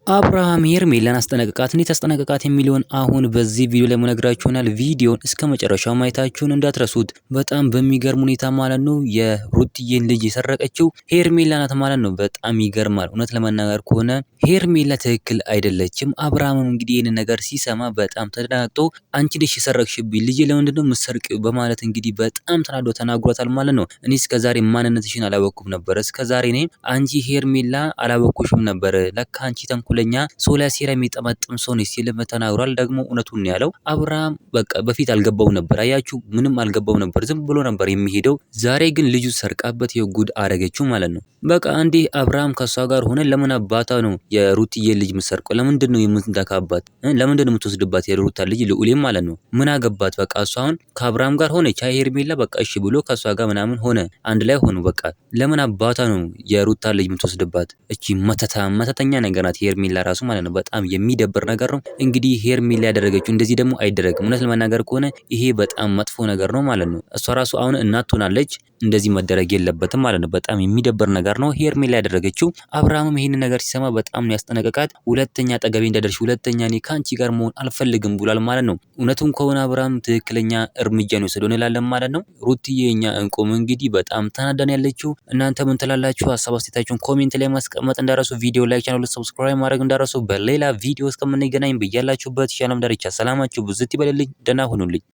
አብርሃም ሄርሜላን አስጠነቀቃት። እንዴት አስጠነቀቃት የሚለውን አሁን በዚህ ቪዲዮ ላይ መነግራችሁ ይሆናል። ቪዲዮን እስከ መጨረሻው ማየታችሁን እንዳትረሱት። በጣም በሚገርም ሁኔታ ማለት ነው የሩትዬን ልጅ የሰረቀችው ሄርሜላ ናት ማለት ነው። በጣም ይገርማል። እውነት ለመናገር ከሆነ ሄርሜላ ትክክል አይደለችም። አብርሃምም እንግዲህ ይህንን ነገር ሲሰማ በጣም ተደናግጦ አንቺ ልጅ የሰረቅሽብኝ ልጅ ለምንድን ነው የምትሰርቂው በማለት እንግዲህ በጣም ተናዶ ተናግሯታል ማለት ነው። እኔ እስከዛሬ ማንነትሽን አላወቅኩም ነበር። እስከዛሬ እኔ አንቺ ሄርሜላ አላወቅኩሽም ነበር። ለካ አንቺ ተንኩለኛ ሶላ ሴራ የሚጠመጥም ሰው ነሽ ሲል ተናግሯል። ደግሞ እውነቱን ነው ያለው። አብርሃም በቃ በፊት አልገባው ነበር። አያችሁ ምንም አልገባው ነበር። ዝም ብሎ ነበር የሚሄደው። ዛሬ ግን ልጁ ሰርቃበት የጉድ አረገችው ማለት ነው። በቃ አንዴ አብርሃም ከሷ ጋር ሆነ ለምን አባታ ነው የሩትዬ ልጅ ምሰርቀው? ለምንድን ነው የምትንተካባት? ለምንድን ነው የምትወስድባት የሩታ ልጅ ልዑሌም ማለት ነው? ምን አገባት? በቃ እሷ አሁን ከአብርሃም ጋር ሆነች። ሄርሜላ በቃ እሺ ብሎ ከሷ ጋር ምናምን ሆነ፣ አንድ ላይ ሆኑ። በቃ ለምን አባታ ነው የሩታ ልጅ የምትወስድባት? እቺ መተተኛ ነገር ናት ሄርሜላ ራሱ ማለት ነው። በጣም የሚደብር ነገር ነው። እንግዲህ ሄርሜላ ያደረገችው እንደዚህ ደግሞ አይደረግም። እውነት ለመናገር ከሆነ ይሄ በጣም መጥፎ ነገር ነው ማለት ነው። እሷ ራሱ አሁን እናት ሆናለች። እንደዚህ መደረግ የለበትም ማለት ነው። በጣም የሚደብር ነገር ነው ሄርሜላ ያደረገችው። አብርሃምም ይሄንን ነገር ሲሰማ በጣም ነው ያስጠነቀቃት። ሁለተኛ ጠገቤ እንዳደርሽ፣ ሁለተኛ እኔ ካንቺ ጋር መሆን አልፈልግም ብሏል ማለት ነው። እውነቱም ከሆነ አብርሃም ትክክለኛ እርምጃ ነው የወሰደው እንላለን ማለት ነው። ሩትዬ እኛ እንቁም እንግዲህ በጣም ተናዳን ያለችው። እናንተ ምን ትላላችሁ? ሀሳብ አስተያየታችሁን ኮሜንት ላይ ማስቀመጥ እንዳረሱ፣ ቪዲዮ ላይክ፣ ቻናሉን ሰብስክራይብ ማድረግ እንዳረሱ። በሌላ ቪዲዮ እስከምንገናኝ በያላችሁበት ሻሎም ዳርቻ ሰላማችሁ ብዝት ይበልልኝ። ደህና ሁኑልኝ።